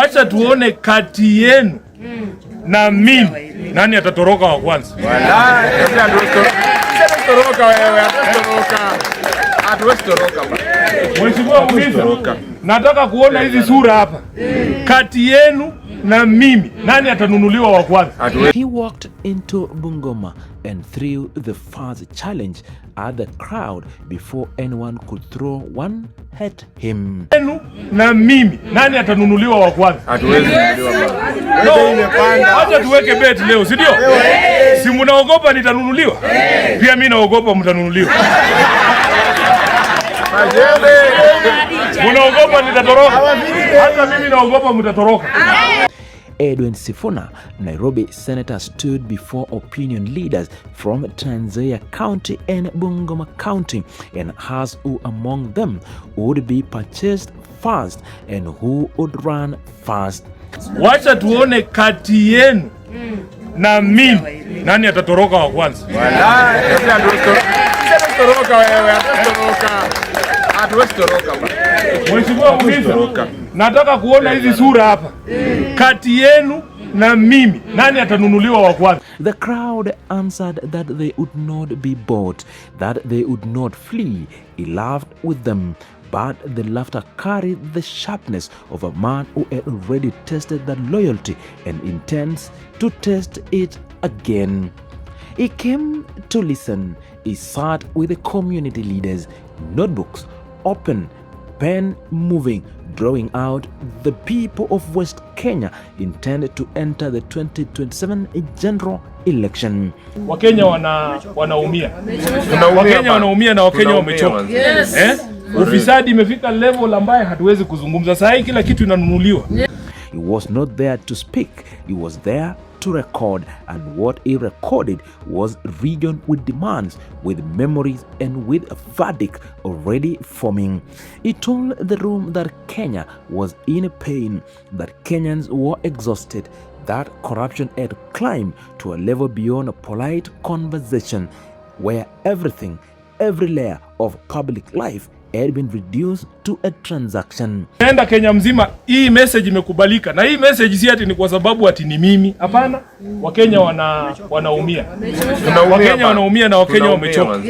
Acha tuone kati yenu na mimi nani atatoroka wa kwanza. Mheshimiwa Mvisa, nataka kuona hizi sura hapa. Kati yenu na mimi nani atanunuliwa wa kwanza? He walked into Bungoma and threw the first challenge at the crowd before anyone could throw one at him. Yenu na mimi nani atanunuliwa wa kwanza? Hatuwezi kununuliwa. Acha tuweke bet leo, si ndio? Si mnaogopa nitanunuliwa? Pia mimi naogopa mtanunuliwa. Mnaogopa nitatoroka? Hata mimi naogopa mtatoroka. Edwin Sifuna, Nairobi senator, stood before opinion leaders from Trans Nzoia County and Bungoma County and asked who among them would be purchased first and who would run first. Wacha tuone kati yenu na mimi nani atatoroka wa kwanza. Mheshimiwa Mvisa, nataka kuona hizi sura hapa. Kati yenu na mimi nani atanunuliwa wa kwanza? The crowd answered that they would not be bought, that they would not flee. He laughed with them, but the laughter carried the sharpness of a man who had already tasted that loyalty and intends to taste it again. He came to listen. He sat with the community leaders, notebooks open, pen moving, drawing out the people of West Kenya intended to enter the 2027 general election. Wakenya wanaumia. Wakenya wanaumia na Wakenya wamechoka. Ufisadi imefika level ambaye hatuwezi kuzungumza. Sasa hii kila kitu inanunuliwa. He was not there to speak. He was there to record, and what he recorded was region with demands, with memories, and with a verdict already forming. He told the room that Kenya was in pain, that Kenyans were exhausted, that corruption had climbed to a level beyond a polite conversation, where everything, every layer of public life had been reduced to a transaction. Nenda Kenya mzima, hii message imekubalika. Na hii message si ati ni kwa sababu ati ni mimi. Hapana, Wakenya wanaumia. Wakenya wanaumia na Wakenya wamechoka.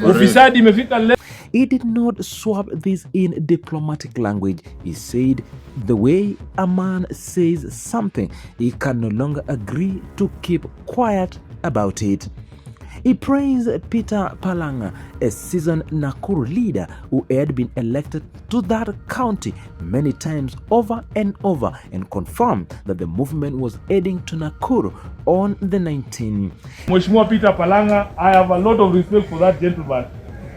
Ufisadi imefika level. He did not swap this in diplomatic language. He said the way a man says something, he can no longer agree to keep quiet about it. He praised Peter Palanga, a seasoned Nakuru leader who had been elected to that county many times over and over, and confirmed that the movement was heading to Nakuru on the 19th. Mheshimiwa Peter Palanga, I have a lot of respect for that gentleman.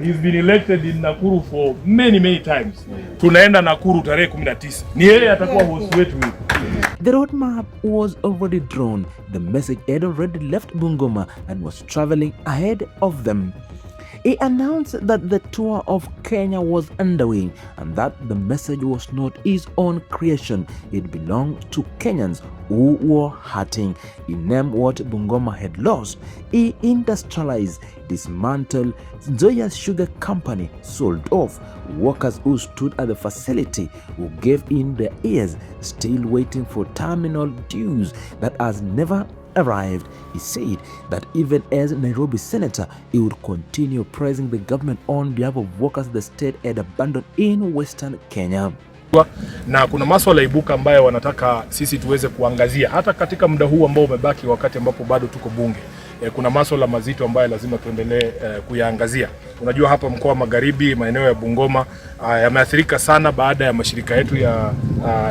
He's been elected in Nakuru for many times. Tunaenda Nakuru tarehe 19. Ni yeye atakuwa host wetu hivi. The roadmap was already drawn. The message had already left Bungoma and was traveling ahead of them. He announced that the tour of Kenya was underway and that the message was not his own creation. It belonged to Kenyans who were hurting. He named what Bungoma had lost. He industrialized, dismantled Nzoia Sugar Company, sold off workers who stood at the facility, who gave in their ears, still waiting for terminal dues that has never arrived. He said that even as Nairobi senator, he would continue praising the government on behalf of workers the state had abandoned in Western Kenya. Na kuna masuala ibuka ambayo wanataka sisi tuweze kuangazia hata katika muda huu ambao umebaki, wakati ambapo bado tuko bunge. Kuna masuala mazito ambayo lazima tuendelee kuyaangazia. Unajua hapa mkoa wa Magharibi, maeneo ya Bungoma yameathirika sana baada ya mashirika yetu ya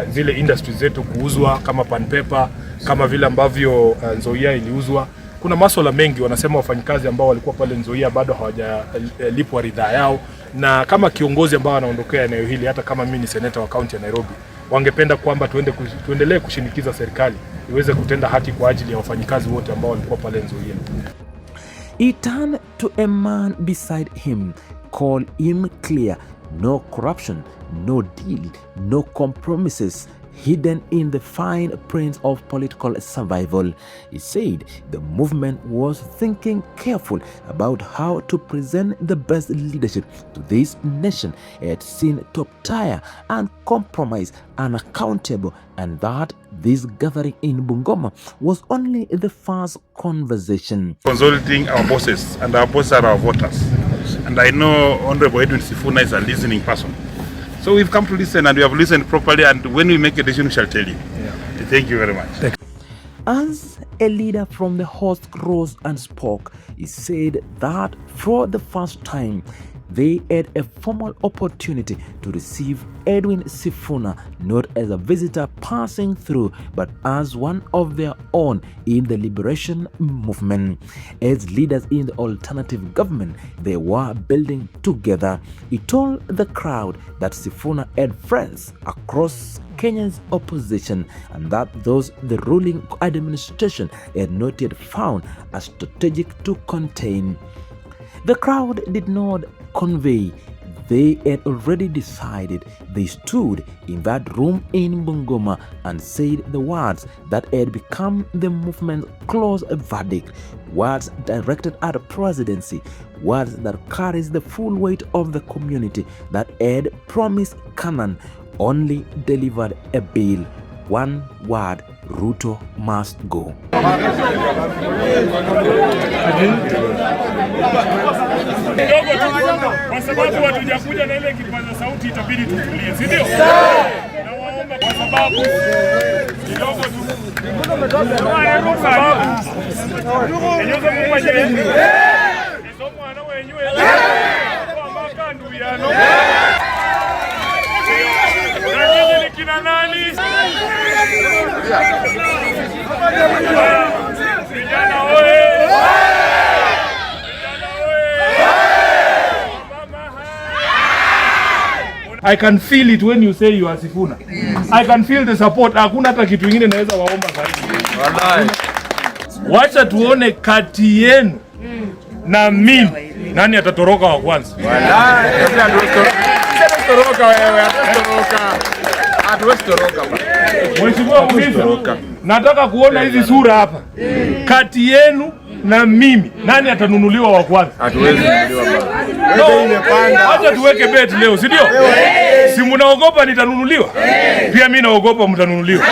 zile industries zetu kuuzwa, kama Pan Paper, kama vile ambavyo Nzoia iliuzwa. Kuna masuala mengi, wanasema wafanyikazi ambao walikuwa pale Nzoia bado hawajalipwa ridhaa yao, na kama kiongozi ambao anaondokea eneo hili, hata kama mimi ni senator wa county ya Nairobi, wangependa kwamba tuendelee kushinikiza serikali iweze kutenda haki kwa ajili ya wafanyikazi wote ambao walikuwa pale Nzoia. He turned to a man beside him, called him clear. No corruption, no deal, no compromises. hidden in the fine print of political survival. He said the movement was thinking careful about how to present the best leadership to this nation. It had seen top tier and compromise and accountable, and that this gathering in Bungoma was only the first conversation. Consulting our bosses, and our bosses are our voters. And I know Honorable Edwin Sifuna is a listening person. So we've come to listen, and we have listened properly, and when we make a decision, we shall tell you. Yeah. Thank you very much. As a leader from the host rose and spoke, he said that for the first time, they had a formal opportunity to receive Edwin Sifuna not as a visitor passing through, but as one of their own in the liberation movement. As leaders in the alternative government, they were building together. He told the crowd that Sifuna had friends across Kenya's opposition, and that those the ruling administration had not yet found as strategic to contain. The crowd did not convey. They had already decided. They stood in that room in Bungoma and said the words that had become the movement's close verdict, words directed at the presidency, words that carries the full weight of the community that had promised Canaan, only delivered a bill. One word: Ruto must go. Kwa sababu hatujakuja na ile kipaza sauti, itabidi tutulie, si ndio? Na waomba kwa sababu kidogo tu. I can feel it when you say you are Sifuna. I can feel the support. Hakuna hata kitu kingine naweza waomba zaidi. Wallahi. Wacha tuone kati yenu na mimi nani atatoroka wa kwanza. Wallahi. Atatoroka wewe, atatoroka. Mheshimiwa Mwiza, nataka kuona hizi sura hapa. Kati yenu na mimi nani atanunuliwa wa kwanza? Hatuwezi kununuliwa baba. Wacha tuweke bet leo, si ndio? Si mnaogopa nitanunuliwa? Pia mimi naogopa mtanunuliwa.